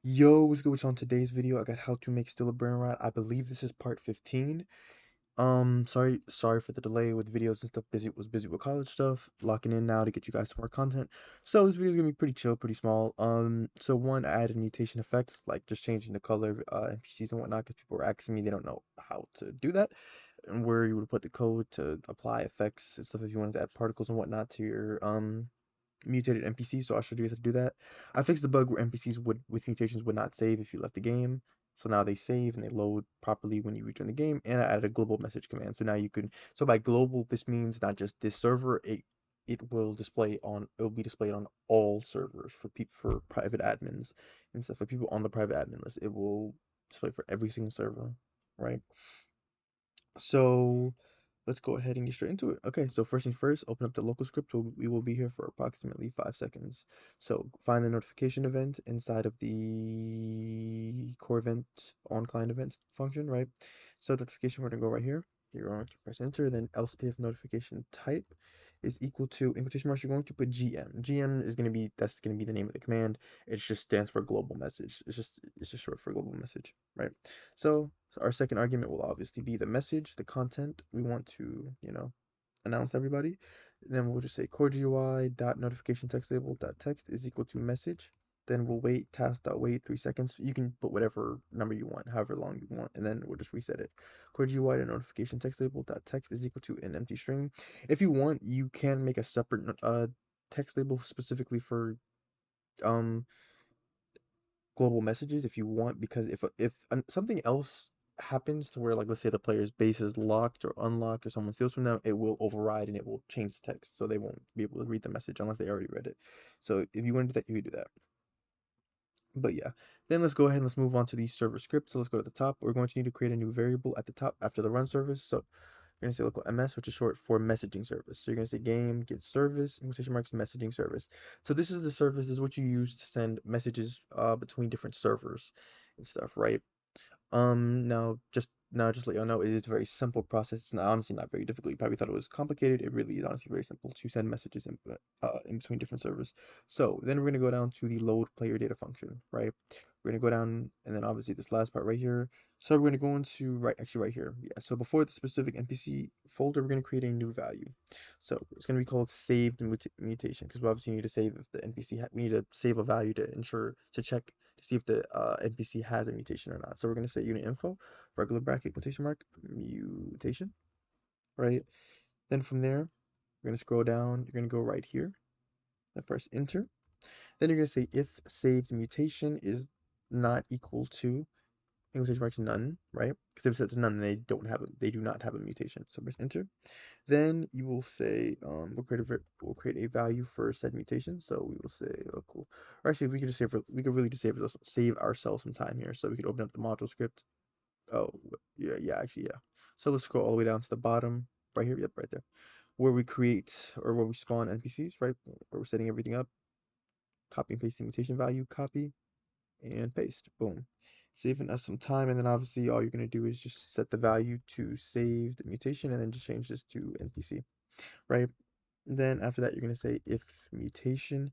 Yo, what's good with you on today's video? I got how to make still a Brainrot. I believe this is part 15. Sorry for the delay with videos and stuff. Was busy with college stuff, locking in now to get you guys some more content. So this video is gonna be pretty chill, pretty small. So one, I added mutation effects, like just changing the color of NPCs and whatnot, because people were asking me, they don't know how to do that, and where you would put the code to apply effects and stuff if you wanted to add particles and whatnot to your mutated NPCs, so I'll show you guys how to do that. I fixed the bug where NPCs with mutations would not save if you left the game. So now they save and they load properly when you return the game. And I added a global message command. So now you can, so by global, this means not just this server, it will be displayed on all servers for private admins and stuff. For people on the private admin list, it will display for every single server, right? So let's go ahead and get straight into it. Okay, so first things first, open up the local script. We will be here for approximately 5 seconds. So find the notification event inside of the core event on client events function, right? So notification, we're gonna go right here. You're going to press enter, then else if notification type is equal to, in quotation marks, you're going to put GM. GM is gonna be, that's gonna be the name of the command. It just stands for global message. It's just short for global message, right? So our second argument will obviously be the message, the content we want to, announce to everybody. Then we'll just say core GUI dot notification text label dot text is equal to message. Then we'll wait task dot wait 3 seconds. You can put whatever number you want, however long you want, and then we'll just reset it. Core GUI dot notification text label dot text is equal to an empty string. If you want, you can make a separate text label specifically for um global messages if you want, because if something else happens to where, like, let's say the player's base is locked or unlocked or someone steals from them, it will override and it will change the text, so they won't be able to read the message unless they already read it. So if you want to do that, you can do that. But yeah, then let's go ahead and let's move on to the server script. So let's go to the top. We're going to need to create a new variable at the top after the run service. So you're gonna say local MS, which is short for messaging service. So you're gonna say game get service, in quotation marks, messaging service. So this is the service, is what you use to send messages between different servers and stuff, right? Now just let y'all know, it is a very simple process. It's not, honestly, not very difficult. You probably thought it was complicated. It really is honestly very simple to send messages in between different servers. So then we're gonna go down to the load player data function, right? We're gonna go down, and then obviously this last part right here. So we're gonna go into right here. Yeah. So before the specific NPC folder, we're gonna create a new value. So it's gonna be called saved mutation, because we obviously need to save if the we need to save a value to check to see if the NPC has a mutation or not. So we're going to say unit info, regular bracket, quotation mark, mutation, right? Then from there, we're going to scroll down. You're going to go right here, then press enter. Then you're going to say if saved mutation is not equal to, in quotation marks, none, right? Because if it's none, they do not have a mutation. So press enter. Then you will say, we'll create a value for said mutation. So we will say, oh, cool. Or actually, we could really just save ourselves some time here. So we could open up the module script. Oh, yeah, yeah, actually, yeah. So let's scroll all the way down to the bottom, right here. Yep, right there, where we create, or where we spawn NPCs, right? Where we're setting everything up. Copy and paste the mutation value. Copy and paste. Boom. Saving us some time, and then obviously all you're gonna do is just set the value to save the mutation, and then just change this to NPC, right? Then after that, you're going to say if mutation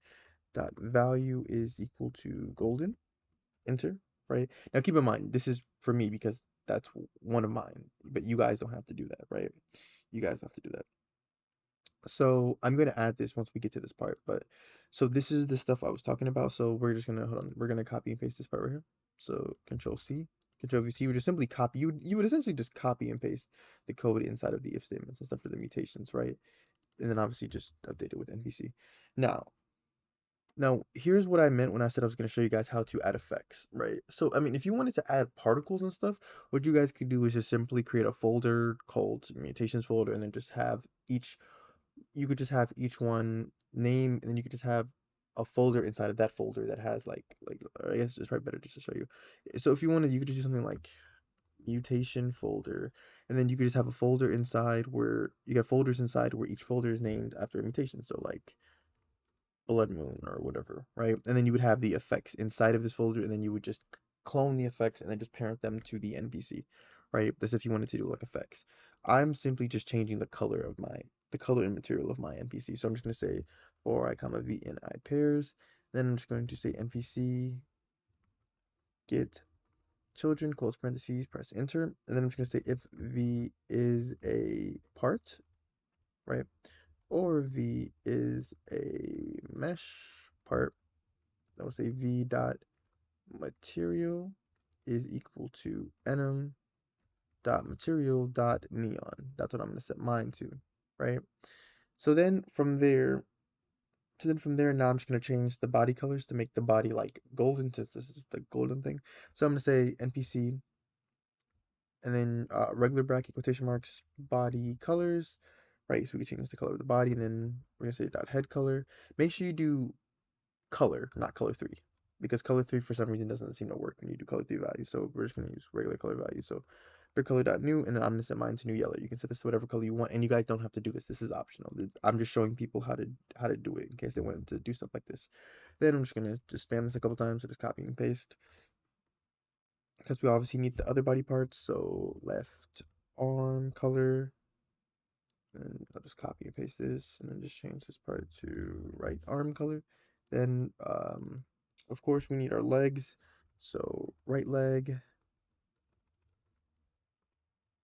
dot value is equal to golden, enter, right? Now keep in mind, this is for me because that's one of mine, but you guys don't have to do that, right? You guys have to do that. So I'm going to add this once we get to this part, but so this is the stuff I was talking about. So we're just going to, hold on, we're going to copy and paste this part right here. So Control C, Control V, C, you would just simply copy, you would essentially just copy and paste the code inside of the if statements and stuff for the mutations, right? And then obviously just update it with NPC. Now, now here's what I meant when I said I was going to show you guys how to add effects, right? So, I mean, if you wanted to add particles and stuff, what you guys could do is just simply create a folder called mutations folder, and then just have you could just have each one name, and then you could just have a folder inside of that folder that has I guess it's probably better just to show you. So if you wanted, you could just do something like mutation folder, and then you could just have a folder inside where you got folders inside where each folder is named after a mutation, so like blood moon or whatever, right? And then you would have the effects inside of this folder, and then you would just clone the effects and then just parent them to the NPC, right? That's if you wanted to do like effects. I'm simply just changing the color and material of my NPC. So I'm just going to say for I comma v in I pairs, then I'm just going to say NPC get children, close parentheses, press enter, and then I'm just gonna say if V is a part, right? Or V is a mesh part, I will say V dot material is equal to enum dot material dot neon. That's what I'm gonna set mine to, right? So then from there, now I'm just gonna change the body colors to make the body like golden, since this is the golden thing. So I'm gonna say NPC and then regular bracket quotation marks body colors, right? So we can change the color of the body, and then we're gonna say dot head color. Make sure you do color, not color 3, because color 3 for some reason doesn't seem to work when you do color 3 value. So we're just gonna use regular color value. So for color dot new, and then I'm gonna set mine to new yellow. You can set this to whatever color you want, and you guys don't have to do this. This is optional. I'm just showing people how to do it in case they wanted to do stuff like this. Then I'm just gonna just spam this a couple times, so just copy and paste, because we obviously need the other body parts. So left arm color, and I'll just copy and paste this, and then just change this part to right arm color. Then, of course, we need our legs. So right leg,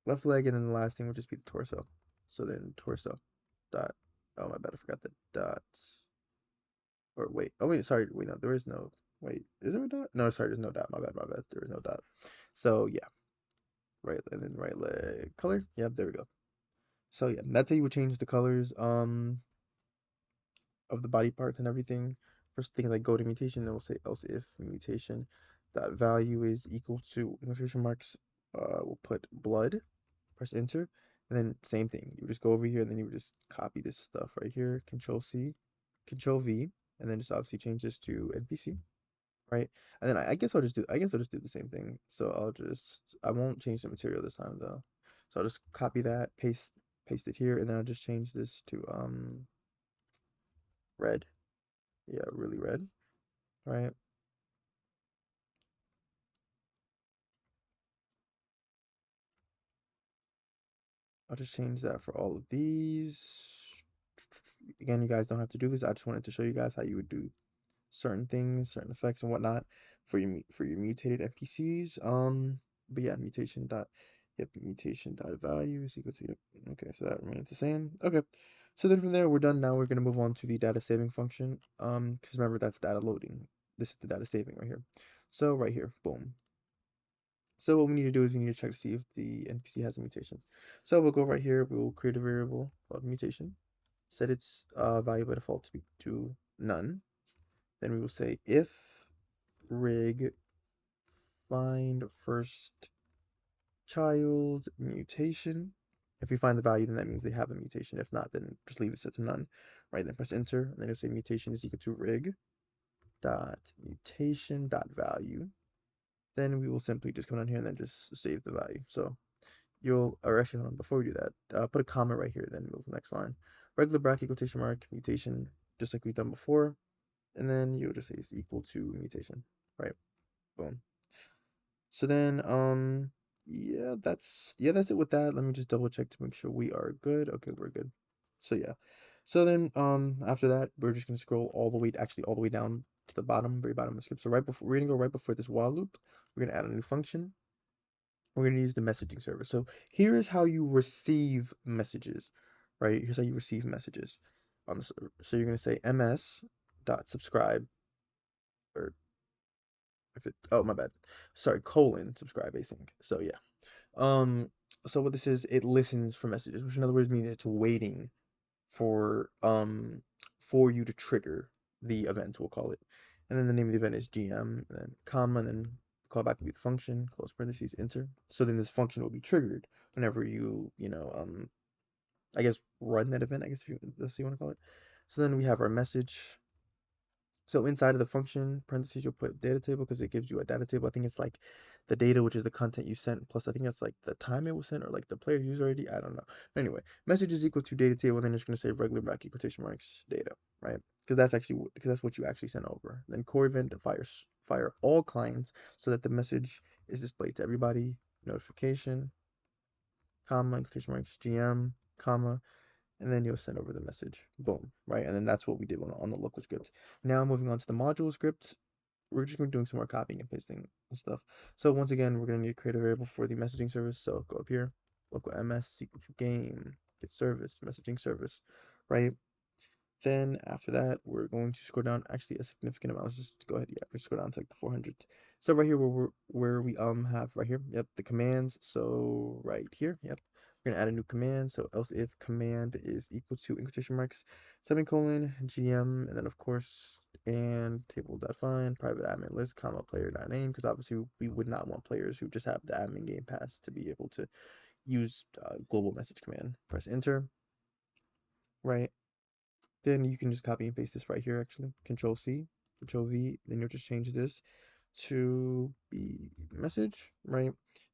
left leg, and then the last thing will just be the torso. So then torso dot. Oh my bad, I forgot the dot. Or wait, oh wait, sorry, wait, no, there is no. Wait, is there a dot? No, sorry, there's no dot. My bad, my bad. There is no dot. So yeah, right, and then right leg color. Yep, there we go. So yeah, that's how you would change the colors. Of the body parts and everything. First thing is like go to mutation, then we'll say else if mutation that value is equal to quotation marks. We'll put blood, press enter, and then same thing. You just go over here and then you would just copy this stuff right here, Control C, Control V, and then just obviously change this to NPC, right? And then I guess I'll just do the same thing. So I won't change the material this time though. So I'll just copy that, paste it here, and then I'll just change this to red. Yeah, really red, right? I'll just change that for all of these. Again, you guys don't have to do this. I just wanted to show you guys how you would do certain things, certain effects and whatnot for your mutated NPCs. But yeah, mutation dot value is equal to yep. Okay, so that remains the same. Okay. So then from there we're done. Now we're gonna move on to the data saving function. Because remember that's data loading. This is the data saving right here. So right here, boom. So what we need to do is we need to check to see if the NPC has a mutation. So we'll go right here, we'll create a variable called mutation, set its value by default to be to none. Then we will say if rig find first child mutation. If we find the value, then that means they have a mutation. If not, then just leave it set to none. Right, then press enter, and then you'll say mutation is equal to rig dot mutation dot value. Then we will simply just come down here and then just save the value. So or actually, hold on, before we do that, put a comma right here, then move to the next line. Regular bracket, quotation mark, mutation, just like we've done before. And then you'll just say it's equal to mutation, right? Boom. So then, that's it with that. Let me just double check to make sure we are good. Okay, we're good. So yeah. So then, after that, we're just gonna scroll actually all the way down to the bottom, very bottom of the script. So we're gonna go right before this while loop. We're gonna add a new function. We're going to use the messaging service. So here is how you receive messages, right? Here's how you receive messages on the server. So you're going to say ms.subscribe, or oh, my bad. Sorry, colon subscribe async. So yeah. Um, so what this is, it listens for messages, which in other words means it's waiting for for you to trigger the event, we'll call it. And then the name of the event is GM, and then comma, and then callback will be the function, close parentheses, enter. So then this function will be triggered whenever I guess run that event, I guess if you that's what you want to call it. So then we have our message. So inside of the function, parentheses, you'll put data table because it gives you a data table. I think it's like the data, which is the content you sent, plus I think that's like the time it was sent or like the player user ID. I don't know. But anyway, message is equal to data table, then it's going to say regular bracket quotation marks data, right? Because that's what you actually sent over. Then core event fire all clients so that the message is displayed to everybody. Notification, comma, quotation marks, GM, comma, and then you'll send over the message. Boom, right? And then that's what we did on the local script. Now moving on to the module script. we're just gonna be doing some more copying and pasting and stuff. So once again, we're gonna need to create a variable for the messaging service. So go up here, local ms is equal to game, get service, messaging service, right? Then after that, we're going to scroll down actually a significant amount. Let's just go ahead. Yeah, we're scroll down to like the 400. So right here where we have right here, yep, the commands. So right here, yep, we're gonna add a new command. So else if command is equal to in quotation marks semicolon GM, and then of course and table.find private admin list comma player.name, because obviously we would not want players who just have the admin game pass to be able to use global message command. Press enter, right? Then you can just copy and paste this right here actually. Control C, Control V, then you'll just change this to be message, right?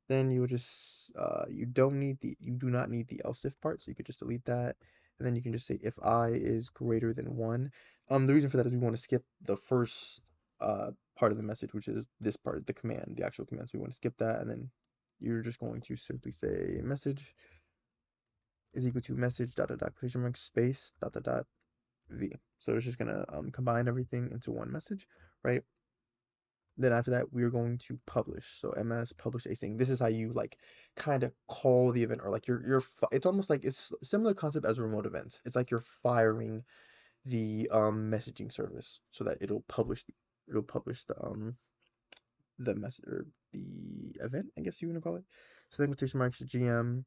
Then you will just you do not need the else if part, so you could just delete that. And then you can just say if I is greater than 1. The reason for that is we want to skip the first part of the message, which is this part, the command, the actual command. So we want to skip that, and then you're just going to simply say message is equal to message dot dot dot quotation mark space dot dot dot v. So it's just gonna combine everything into one message, right? Then after that, we're going to publish. So ms publish async. This is how you like kind of call the event, or like it's almost like it's similar concept as remote events. It's like you're firing the messaging service so that it'll publish the message or the event, I guess you want to call it. So then quotation marks GM,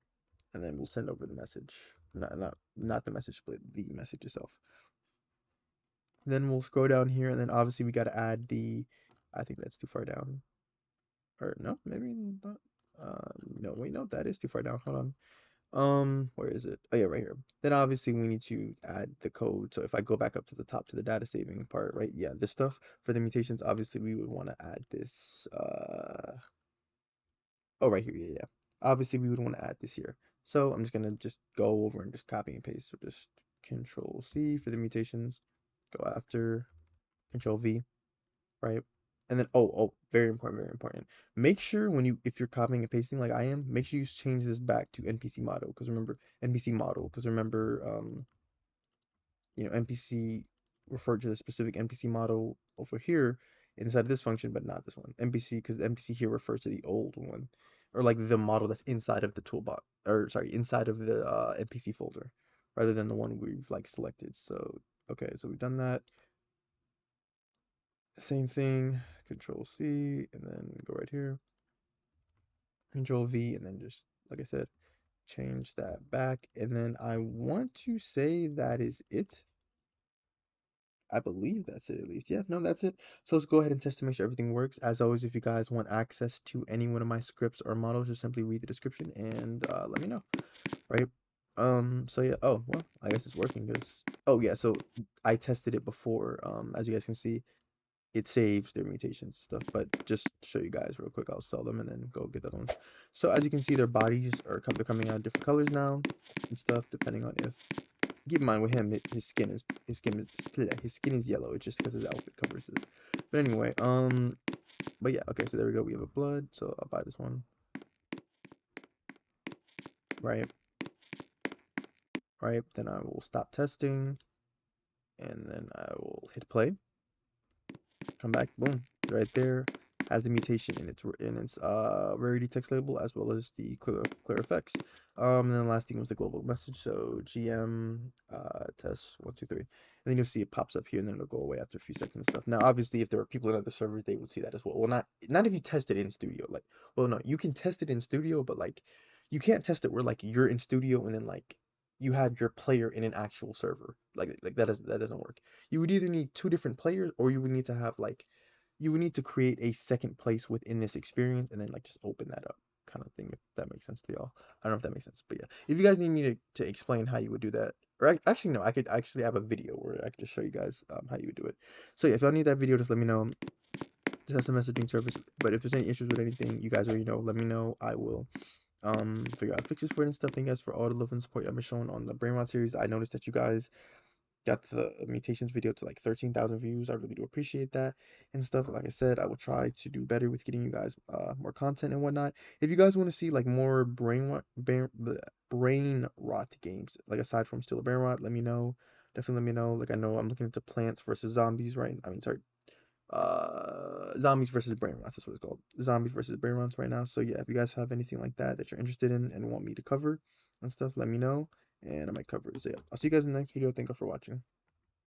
and then we'll send over the message. Not the message, but the message itself. Then we'll scroll down here, and then obviously we got to add I think that's too far down. Or no, maybe not. No, wait, no, that is too far down. Hold on. Where is it? Oh yeah, right here. Then obviously we need to add the code. So if I go back up to the top to the data saving part, right? Yeah, this stuff for the mutations, obviously we would want to add this. Oh, right here. Yeah, yeah. Obviously we would want to add this here. So I'm just gonna just go over and just copy and paste. So just Control C for the mutations. Go after Control V, right? And then very important, very important. Make sure if you're copying and pasting like I am, make sure you change this back to NPC model, because remember NPC referred to the specific NPC model over here inside of this function, but not this one. NPC, because the NPC here refers to the old one, or like the model that's inside of the toolbar, or sorry, inside of the NPC folder, rather than the one we've like selected. So okay, so we've done that. Same thing, Control C, and then go right here, Control V, and then just, like I said, change that back. And then I want to say that is it. I believe that's it at least. Yeah, no, that's it. So let's go ahead and test to make sure everything works. As always, if you guys want access to any one of my scripts or models, just simply read the description and let me know, right? So yeah, oh, well, I guess it's working because, oh yeah, so I tested it before. As you guys can see, it saves their mutations and stuff. But just to show you guys real quick, I'll sell them and then go get the other ones. So as you can see, their bodies they're coming out different colors now and stuff, depending on if. Keep in mind with him, his skin is yellow. It's just because his outfit covers it. But anyway, but yeah, okay. So there we go. We have a blood. So I'll buy this one. Right, right. Then I will stop testing, and then I will hit play. Come back, boom, right there has the mutation in its rarity text label, as well as the clear effects. And then the last thing was the global message. So GM test 1 2 3, and then you'll see it pops up here, and then it'll go away after a few seconds and stuff. Now, obviously, if there are people in other servers, they would see that as well. Well, not if you test it in studio. Like, well, no, you can test it in studio, but like, you can't test it where like you're in studio and then like you have your player in an actual server. Like that doesn't work. You would either need two different players, or you would need to have like you would need to create a second place within this experience and then like just open that up kind of thing, if that makes sense to y'all. I don't know if that makes sense, but yeah, if you guys need me to explain how you would do that, or actually no, I could actually have a video where I could just show you guys how you would do it. So yeah, if y'all need that video, just let me know. Just has a messaging service, but if there's any issues with anything, you guys already know, let me know. I will figure out fixes for it and stuff. Thank you guys for all the love and support y'all been showing on the Brainrot series. I noticed that you guys got the mutations video to like 13,000 views. I really do appreciate that and stuff. Like I said, I will try to do better with getting you guys more content and whatnot. If you guys want to see like more brain rot games, like aside from still a brain rot, let me know. Definitely let me know. Like I know I'm looking into Plants versus Zombies, right? I mean, sorry, zombies versus brain rots. That's what it's called. Zombies versus brain rots right now. So yeah, if you guys have anything like that you're interested in and want me to cover and stuff, let me know, and I might cover it. So yeah, I'll see you guys in the next video. Thank you for watching.